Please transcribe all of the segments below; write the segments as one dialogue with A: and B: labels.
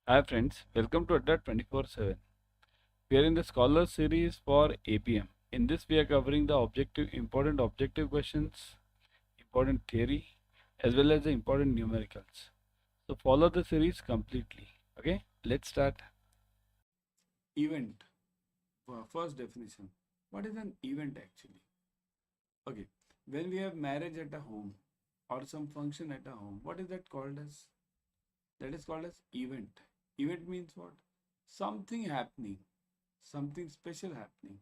A: Hi friends, welcome to Adda 24/7. We are in the Scholar series for ABM. In this we are covering the important objective questions, important theory, as well as the important numericals. So follow the series completely. Okay, let's start. Event. First definition. What is an event actually? Okay, when we have marriage at a home or some function at a home, what is that called as? That is called as event. Event means what? Something happening, something special happening,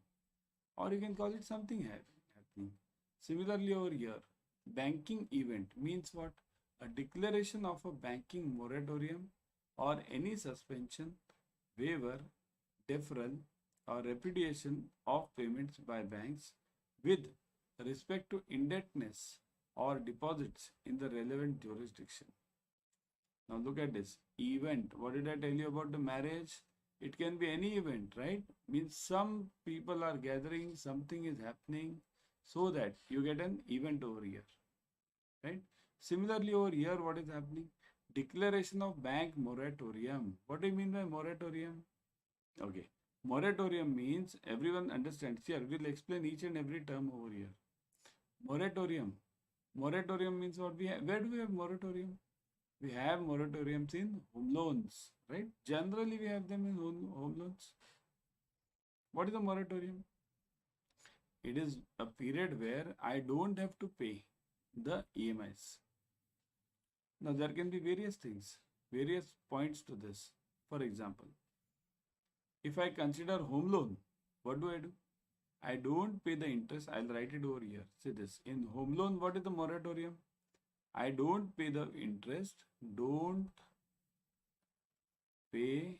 A: or you can call it something happening. Similarly, over here, banking event means what? A declaration of a banking moratorium or any suspension, waiver, deferral, or repudiation of payments by banks with respect to indebtedness or deposits in the relevant jurisdiction. Now look at this event. What did I tell you about the marriage? It can be any event, right? Means some people are gathering, something is happening, so that you get an event over here, right? Similarly, over here, what is happening? Declaration of bank moratorium. What do you mean by moratorium? Okay. Moratorium means everyone understands. Here, we'll explain each and every term over here. Moratorium. Moratorium means what we have. Where do we have moratorium? We have moratoriums in home loans, right? Generally, we have them in home loans. What is a moratorium? It is a period where I don't have to pay the EMIs. Now, there can be various things, various points to this. For example, if I consider home loan, what do? I don't pay the interest. I'll write it over here. See this. In home loan, what is the moratorium? I don't pay the interest. Don't pay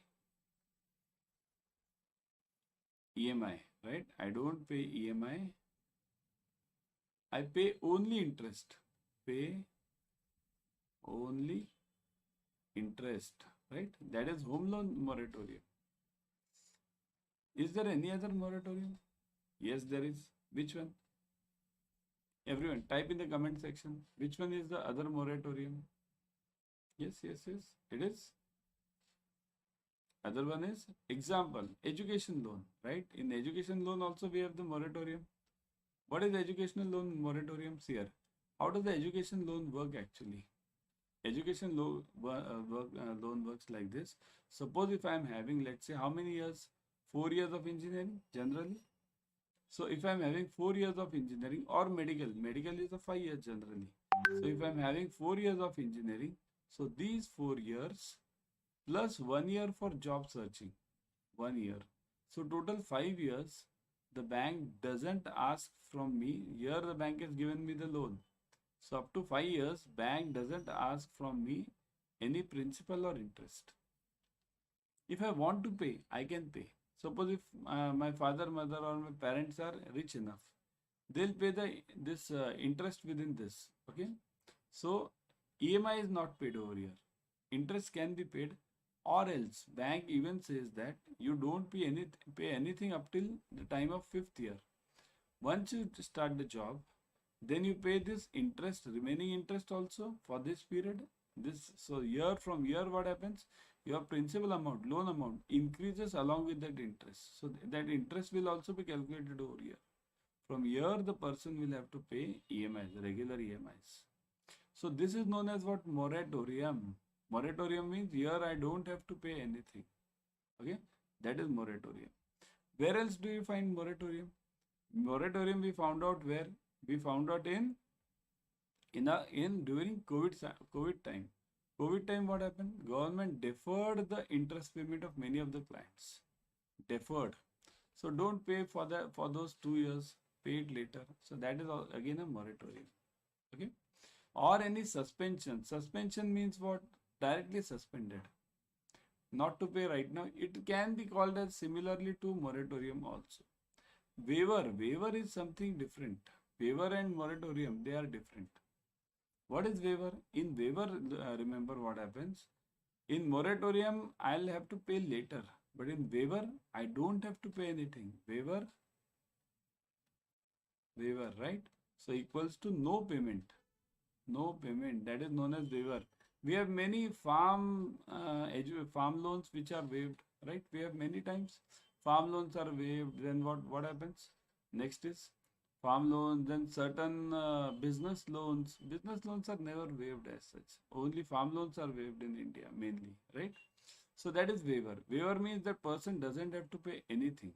A: EMI, right? I don't pay EMI. I pay only interest. Pay only interest, right? That is home loan moratorium. Is there any other moratorium? Yes, there is. Which one? Everyone, type in the comment section. Which one is the other moratorium? Yes, it is. Other one is example, education loan, right? In education loan also we have the moratorium. What is educational loan moratoriums here? How does the education loan work actually? Education loan works like this. Suppose if I am having, let's say, how many years? 4 years of engineering generally. So if I am having 4 years of engineering or medical is a 5 years generally. So if I am having 4 years of engineering, so these 4 years plus 1 year for job searching, 1 year. So total 5 years, the bank doesn't ask from me. Here the bank has given me the loan. So up to 5 years, bank doesn't ask from me any principal or interest. If I want to pay, I can pay. Suppose if my father, mother or my parents are rich enough, they'll pay this interest within this. Okay. So EMI is not paid over here. Interest can be paid, or else bank even says that you don't pay anything up till the time of 5th year. Once you start the job, then you pay this interest, remaining interest also for this period. So year from year, what happens? Your principal amount, loan amount increases along with that interest. So that interest will also be calculated over here. From here, the person will have to pay EMIs, regular EMIs. So this is known as what? Moratorium. Moratorium means here I don't have to pay anything. Okay, that is moratorium. Where else do you find moratorium? Moratorium we found out where? We found out in during COVID time. COVID time, what happened? Government deferred the interest payment of many of the clients. Deferred. So don't pay for those 2 years. Pay it later. So that is again a moratorium. Okay. Or any suspension. Suspension means what? Directly suspended. Not to pay right now. It can be called as similarly to moratorium also. Waiver is something different. Waiver and moratorium, they are different. What is waiver? In waiver, remember what happens. In moratorium, I'll have to pay later. But in waiver, I don't have to pay anything. Waiver, right? So equals to no payment. No payment. That is known as waiver. We have many farm loans which are waived, right? We have many times farm loans are waived. Then what happens? Next is farm loans. Then certain business loans. Business loans are never waived as such. Only farm loans are waived in India mainly, right? So that is waiver. Waiver means that person doesn't have to pay anything.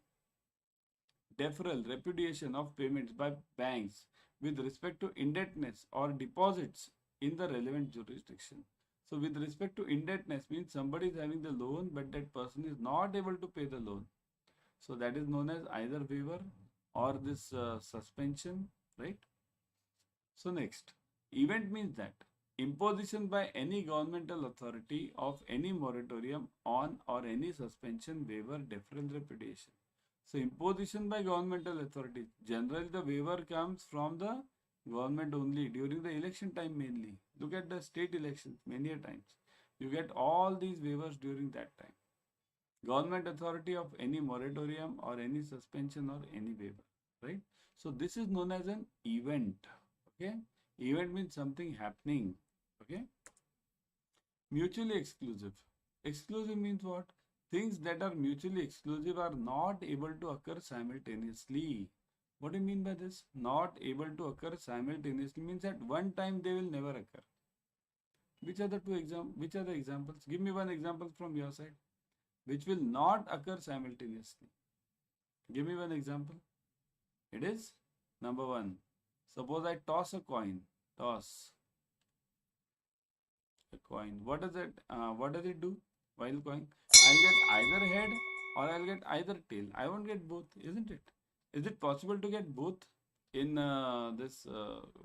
A: Deferral, repudiation of payments by banks with respect to indebtedness or deposits in the relevant jurisdiction. So with respect to indebtedness means somebody is having the loan but that person is not able to pay the loan. So that is known as either waiver or this suspension, right? So next, event means that imposition by any governmental authority of any moratorium on or any suspension, waiver, deferral, repudiation. So imposition by governmental authorities. Generally, the waiver comes from the government only during the election time mainly. Look at the state elections many a times. You get all these waivers during that time. Government authority of any moratorium or any suspension or any waiver, right? So this is known as an event. Okay, event means something happening. Okay, mutually exclusive. Exclusive means what? Things that are mutually exclusive are not able to occur simultaneously. What do you mean by this? Not able to occur simultaneously means at one time they will never occur. Which are the which are the examples? Give me one example from your side which will not occur simultaneously. Give me one example. It is number one. Suppose I toss a coin. Toss a coin. What does it? What does it do? While coin, I'll get either head or I'll get either tail. I won't get both, isn't it? Is it possible to get both in this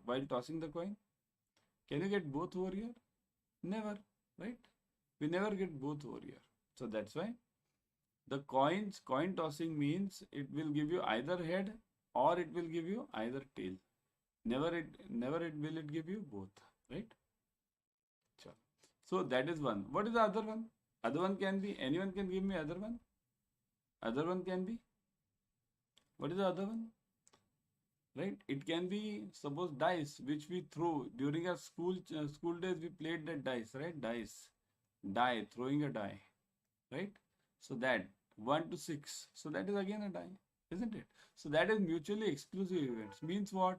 A: while tossing the coin? Can you get both over here? Never, right? We never get both over here. So that's why the coin tossing means it will give you either head or it will give you either tail. Never it will it give you both, right? Sure. So that is one. What is the other one? Other one can be, anyone can give me other one? Other one can be, what is the other one? Right? It can be, suppose dice, which we throw during our school days. We played that dice, right? Die, throwing a die, right? So that 1 to 6. So that is again a die, isn't it? So that is mutually exclusive events. Means what?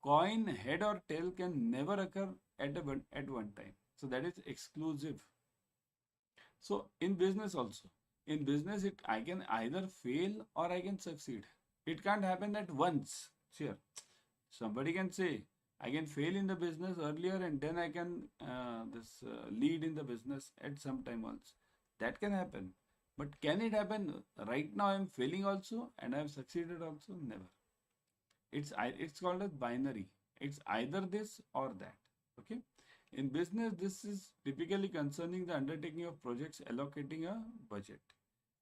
A: Coin, head or tail can never occur at one time. So that is exclusive. So in business also, in business I can either fail or I can succeed. It can't happen at once. Sure, somebody can say I can fail in the business earlier and then I can lead in the business at some time also. That can happen. But can it happen right now? I am failing also and I have succeeded also? Never. It's called as binary. It's either this or that. Okay. In business, this is typically concerning the undertaking of projects, allocating a budget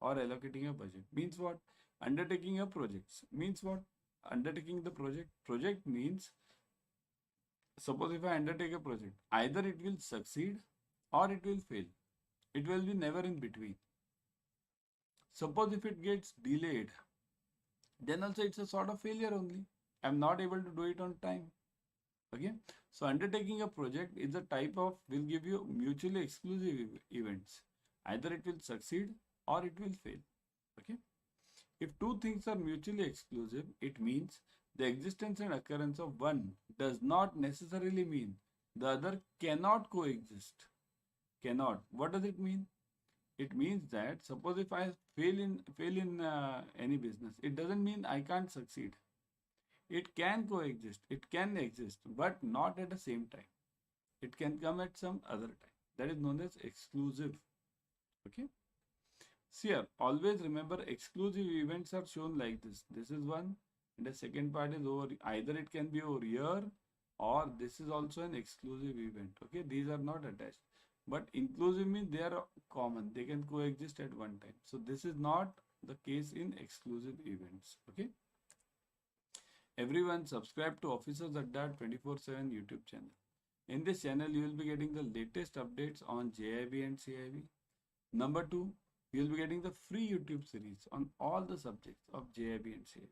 A: or allocating a budget. Means what? Undertaking a project means what? Undertaking the project. Project means, suppose if I undertake a project, either it will succeed or it will fail. It will be never in between. Suppose if it gets delayed, then also it's a sort of failure only. I'm not able to do it on time. Okay. So undertaking a project is a type of, will give you mutually exclusive events. Either it will succeed or it will fail. Okay. If two things are mutually exclusive, it means the existence and occurrence of one does not necessarily mean the other cannot coexist. Cannot. What does it mean? It means that suppose if I fail in any business, it doesn't mean I can't succeed. It can coexist, it can exist, but not at the same time. It can come at some other time. That is known as exclusive. Okay. See here, always remember exclusive events are shown like this. This is one, and the second part is over. Either it can be over here, or this is also an exclusive event. Okay, these are not attached. But inclusive means they are common. They can coexist at one time. So this is not the case in exclusive events. Okay. Everyone subscribe to Officers Adda 24/7 YouTube channel. In this channel, you will be getting the latest updates on JIB and CIB. Number two, you will be getting the free YouTube series on all the subjects of JIB and CIB.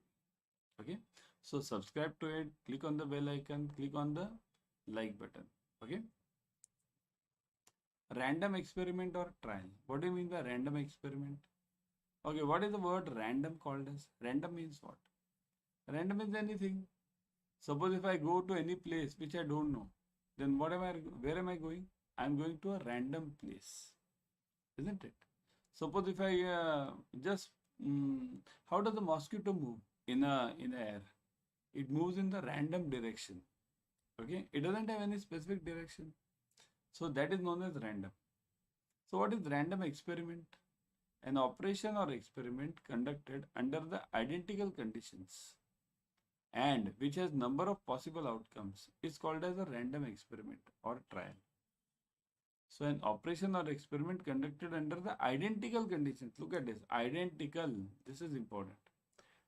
A: Okay, so subscribe to it, click on the bell icon, click on the like button. Okay. Random experiment or trial. What do you mean by random experiment? Okay, what is the word random called as? Random means what? Random means anything. Suppose if I go to any place which I don't know, then where am I going? I'm going to a random place, isn't it? Suppose if I just, how does the mosquito move in the air? It moves in the random direction. Okay, it doesn't have any specific direction. So that is known as random. So what is random experiment? An operation or experiment conducted under the identical conditions and which has number of possible outcomes is called as a random experiment or trial. So an operation or experiment conducted under the identical conditions. Look at this. Identical. This is important.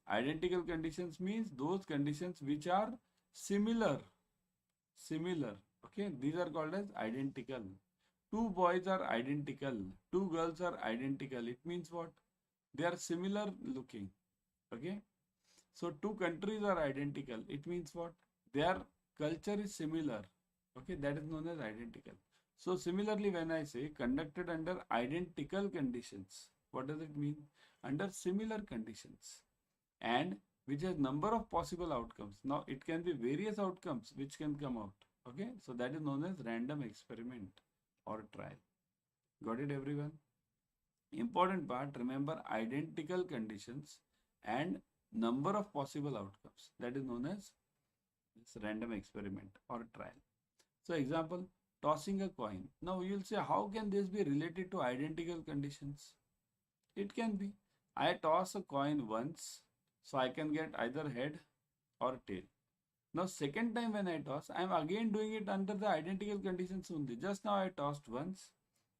A: Identical conditions means those conditions which are similar. Similar. Okay. These are called as identical. Two boys are identical. Two girls are identical. It means what? They are similar looking. Okay. So two countries are identical. It means what? Their culture is similar. Okay. That is known as identical. So similarly, when I say conducted under identical conditions, what does it mean? Under similar conditions and which has number of possible outcomes. Now it can be various outcomes which can come out. Okay, so that is known as random experiment or trial. Got it, everyone? Important part, remember identical conditions and number of possible outcomes. That is known as this random experiment or trial. So example, tossing a coin. Now you'll say, how can this be related to identical conditions? It can be. I toss a coin once, so I can get either head or tail. Now second time when I toss, I am again doing it under the identical conditions only. Just now I tossed once,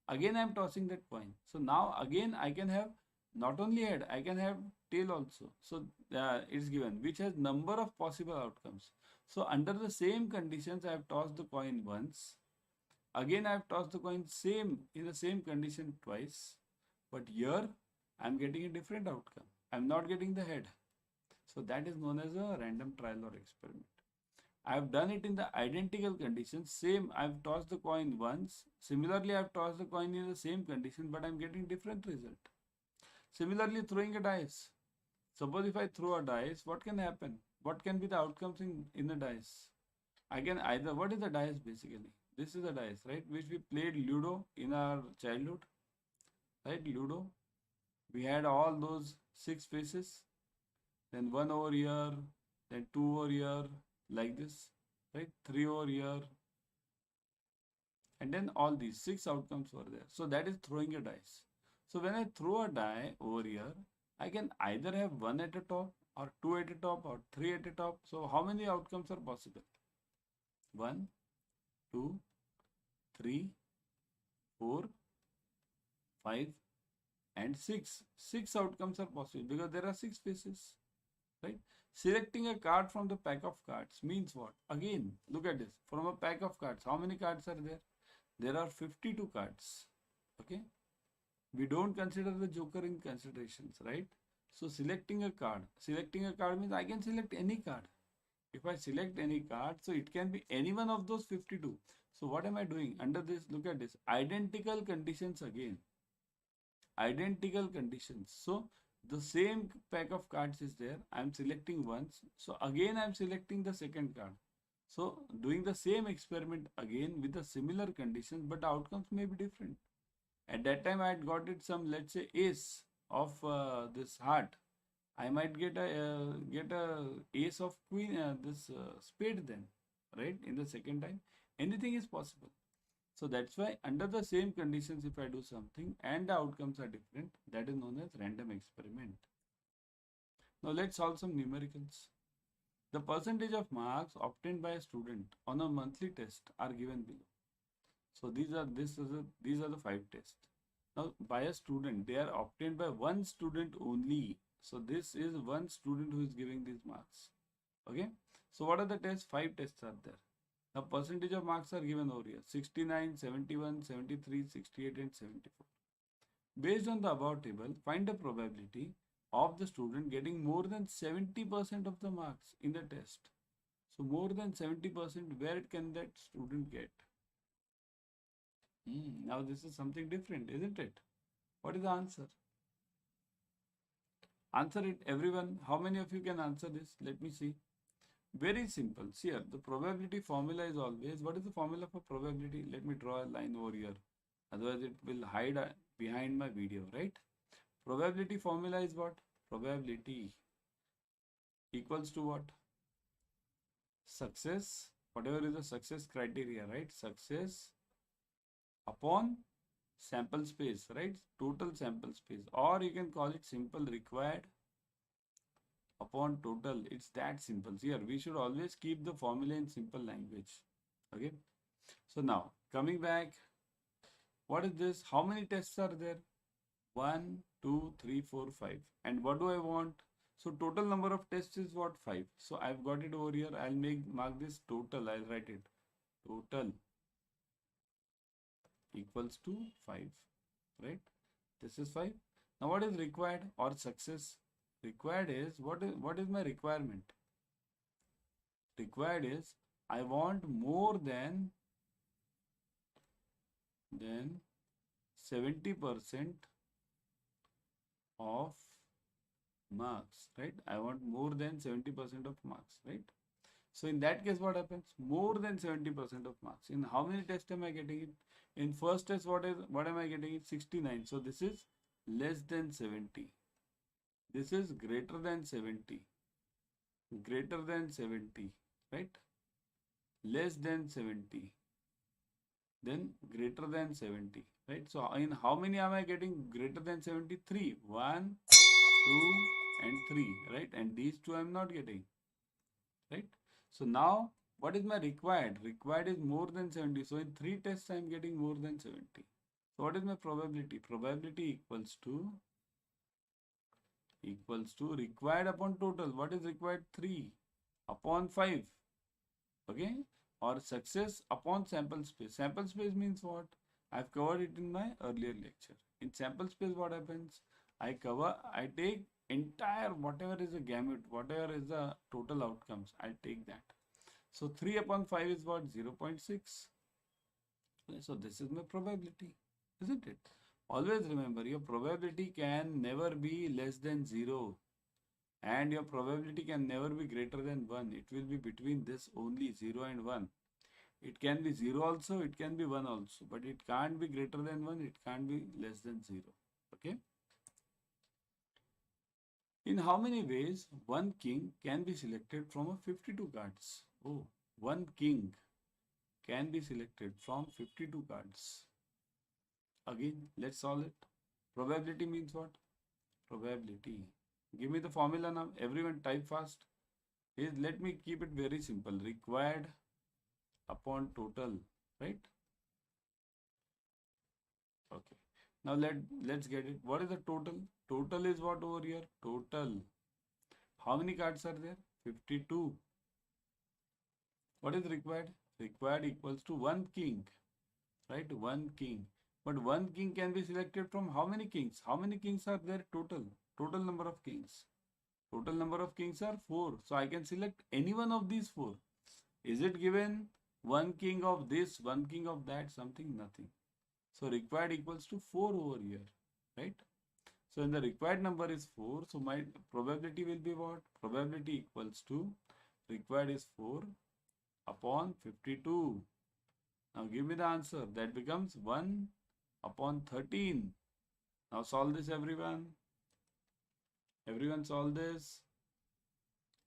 A: again I am tossing that coin. So now again I can have not only head, I can have tail also. So it's given, which has number of possible outcomes. So under the same conditions, I have tossed the coin once. Again, I have tossed the coin in the same condition twice. But here, I am getting a different outcome. I am not getting the head. So that is known as a random trial or experiment. I have done it in the identical conditions. Same, I have tossed the coin once. Similarly, I have tossed the coin in the same condition, but I am getting different result. Similarly, throwing a dice. Suppose if I throw a dice, what can happen? What can be the outcomes in the dice? I can either, what is the dice basically? This is the dice, right? Which we played Ludo in our childhood, right? Ludo. We had all those 6 faces, then 1 over here, then 2 over here, like this, right? 3 over here, and then all these 6 outcomes were there. So that is throwing a dice. So when I throw a die over here, I can either have 1 at the top or 2 at the top or 3 at the top. So how many outcomes are possible? 1, 2, 3, 4, 5 and 6. 6 outcomes are possible because there are 6 faces, right? Selecting a card from the pack of cards means what? Again, look at this. From a pack of cards, how many cards are there? There are 52 cards. Okay. We don't consider the joker in considerations, right? So selecting a card means I can select any card. If I select any card, so it can be any one of those 52. So what am I doing? Under this, look at this. Identical conditions again. Identical conditions. So the same pack of cards is there. I am selecting once. So again I am selecting the second card. So doing the same experiment again with the similar conditions, but outcomes may be different. At that time I had got it some, let's say, ace of this heart. I might get a ace of queen, spade then, right? In the second time, anything is possible. So that's why under the same conditions, if I do something and the outcomes are different, that is known as random experiment. Now let's solve some numericals. The percentage of marks obtained by a student on a monthly test are given below. So these are the 5 tests. Now by a student, they are obtained by one student only. So this is one student who is giving these marks. Okay. So what are the tests? 5 tests are there. The percentage of marks are given over here. 69, 71, 73, 68 and 74. Based on the above table, find the probability of the student getting more than 70% of the marks in the test. So more than 70%, where can that student get? Now this is something different, isn't it? What is the answer? Answer it, everyone. How many of you can answer this? Let me see. Very simple. See here, the probability formula is always, what is the formula for probability? Let me draw a line over here. Otherwise it will hide behind my video, right? Probability formula is what? Probability equals to what? Success, whatever is the success criteria, right? Success upon sample space, right? Total sample space, or you can call it simple required upon total. It's that simple. Here we should always keep the formula in simple language. Okay, so now coming back, what is this? How many tests are there? 1, 2, 3, 4, 5. And what do I want? So total number of tests is what? 5. So I've got it over here. I'll mark this total. I'll write it. Total equals to 5. Right? This is 5. Now what is required or success? Required is what is my requirement? Required is I want more than 70% of marks, right? I want more than 70% of marks, right? So in that case, what happens? More than 70% of marks. In how many tests am I getting it? In first test, what am I getting it? 69. So this is less than 70. This is greater than 70. Greater than 70, right? Less than 70. Then greater than 70, right? So in how many am I getting greater than 73? 1, 2, and 3, right? And these two I'm not getting, right? So now what is my required? Required is more than 70. So in 3 tests I'm getting more than 70. So what is my probability? Probability equals to required upon total. What is required? 3 upon 5. Okay? Or success upon sample space. Sample space means what? I've covered it in my earlier lecture. In sample space, what happens? I take entire whatever is the gamut, whatever is the total outcomes, I'll take that. So 3 upon 5 is what? 0.6. So this is my probability, isn't it? Always remember, your probability can never be less than 0. And your probability can never be greater than 1. It will be between this only, 0 and 1. It can be 0 also, it can be 1 also. But it can't be greater than 1, it can't be less than 0. Okay? In how many ways one king can be selected from a 52 cards? Oh, one king can be selected from 52 cards. Again, let's solve it. Probability means what? Probability. Give me the formula now. Everyone type fast. Let me keep it very simple. Required upon total, right? Okay. Now let's get it. What is the total? Total is what over here? Total. How many cards are there? 52. What is required? Required equals to one king, right? One king. But one king can be selected from how many kings? How many kings are there total? Total number of kings. Total number of kings are 4. So I can select any one of these 4. Is it given one king of this, one king of that, something? Nothing. So required equals to 4 over here, right? So when the required number is 4, so my probability will be what? Probability equals to required is 4 upon 52. Now give me the answer. That becomes 1 upon 13. Now solve this, everyone. Everyone solve this.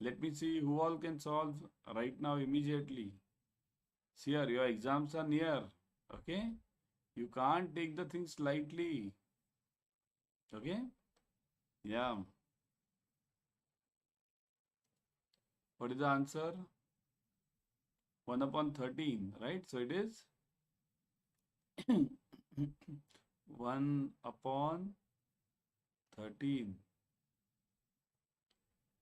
A: Let me see who all can solve right now immediately. See here, your exams are near. Okay? You can't take the things lightly. Okay? Yeah. What is the answer? 1 upon 13, right? So it is 1 upon 13.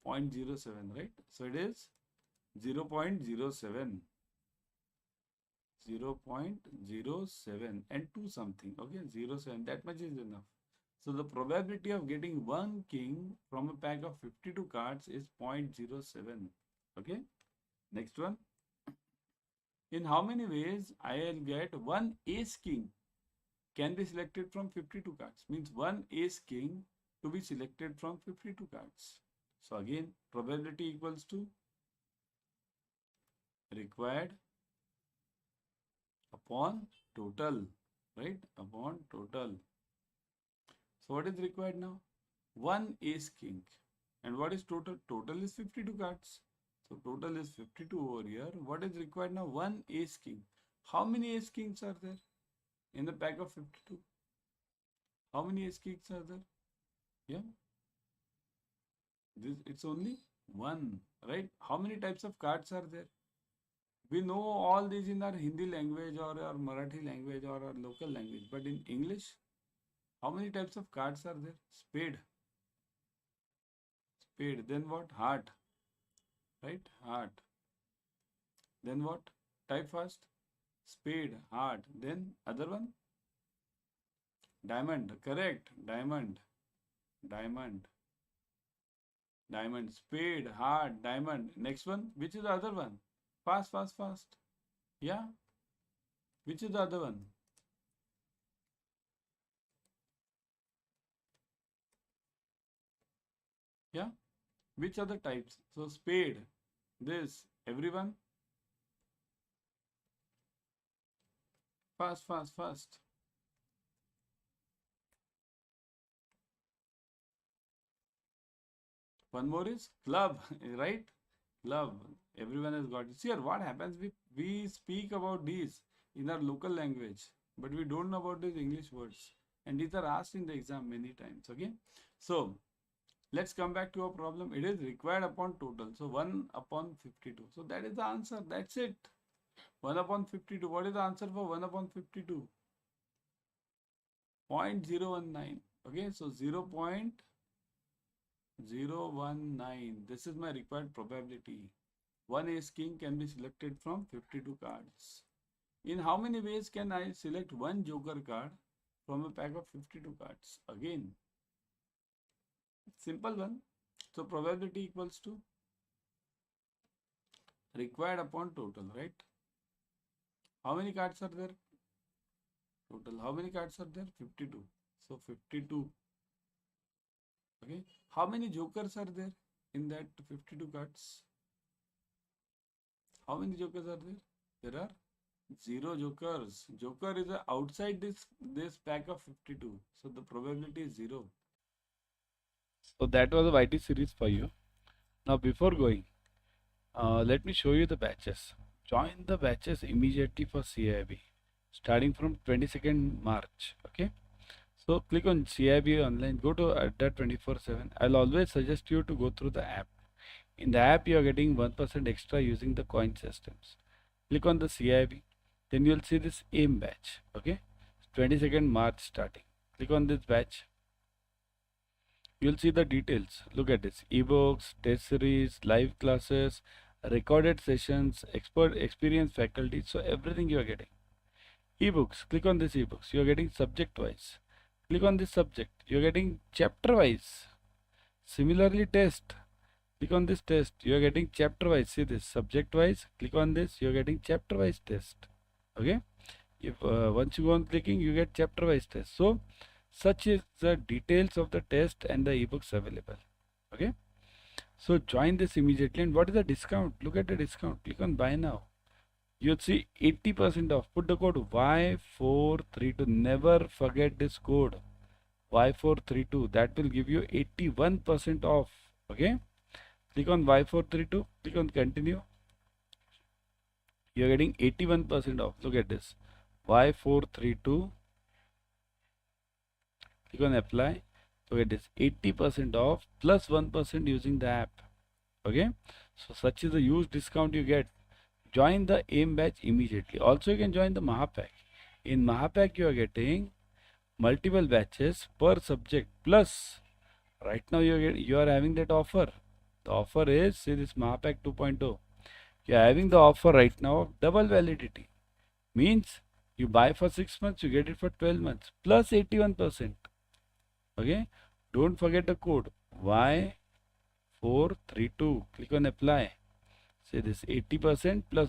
A: 0.07, right? So it is 0.07. 0.07 and 2 something. Okay, 0.7. That much is enough. So the probability of getting one king from a pack of 52 cards is 0.07. Okay. Next one. In how many ways I'll get one ace king can be selected from 52 cards. Means one ace king to be selected from 52 cards. So again, probability equals to required upon total, right? Upon total. So what is required now? One ace king. And what is total? Total is 52 cards. So total is 52 over here. What is required now? One ace king. How many ace kings are there in the pack of 52? How many ace kings are there? Yeah. It's only one, right? How many types of cards are there? We know all these in our Hindi language or our Marathi language or our local language. But in English, how many types of cards are there? Spade. Spade. Then what? Heart. Right? Heart. Then what? Type fast. Spade. Heart. Then other one? Diamond. Correct. Diamond. Diamond. Diamond. Spade. Heart. Diamond. Next one. Which is the other one? Fast, fast, fast. Yeah. Which is the other one? Yeah. Which other types? So spade. This. Everyone. Fast, fast, fast. One more is club, right? Club. Everyone has got it. See here, what happens? We speak about these in our local language, but we don't know about these English words. And these are asked in the exam many times. Okay. So let's come back to our problem. It is required upon total. So 1 upon 52. So that is the answer. That's it. 1 upon 52. What is the answer for 1 upon 52? 0.019. Okay. So 0.019. This is my required probability. One ace king can be selected from 52 cards. In how many ways can I select one joker card from a pack of 52 cards? Again, simple one. So probability equals to required upon total, right? How many cards are there? Total. How many cards are there? 52. So 52. Okay. How many jokers are there in that 52 cards? How many jokers are there? There are 0 jokers. Joker is outside this pack of 52. So the probability is 0.
B: So that was a YT series for you. Now before going, let me show you the batches. Join the batches immediately for CAIIB starting from 22nd March. Okay. So click on CAIIB online, go to Adda 24/7. I'll always suggest you to go through the app. In the app, you are getting 1% extra using the coin systems. Click on the CAIIB, then you'll see this AIM batch. Okay. 22nd March starting. Click on this batch. You'll see the details. Look at this: ebooks, test series, live classes, recorded sessions, expert experienced faculty. So everything you are getting. Ebooks. Click on this ebooks. You are getting subject wise. Click on this subject. You are getting chapter wise. Similarly, test. Click on this test. You are getting chapter wise. See this subject wise. Click on this. You are getting chapter wise test. Okay. If once you go on clicking, you get chapter wise test. So such is the details of the test and the ebooks available. Okay. So join this immediately. And what is the discount? Look at the discount. Click on buy now. You'll see 80% off. Put the code Y432. Never forget this code Y432. That will give you 81% off. Okay. Click on Y432. Click on continue. You're getting 81% off. Look at this. Y432. Click on apply. Look at this. 80% off plus 1% using the app. Okay. So such is the huge discount you get. Join the AIM batch immediately. Also, you can join the Mahapack. In Mahapack, you are getting multiple batches per subject. Plus, right now you are having that offer. The offer is, see this Mahapack 2.0. You are having the offer right now of double validity. Means you buy for 6 months, you get it for 12 months plus 81%. Okay. Don't forget the code Y432. Click on apply. Say this 80% plus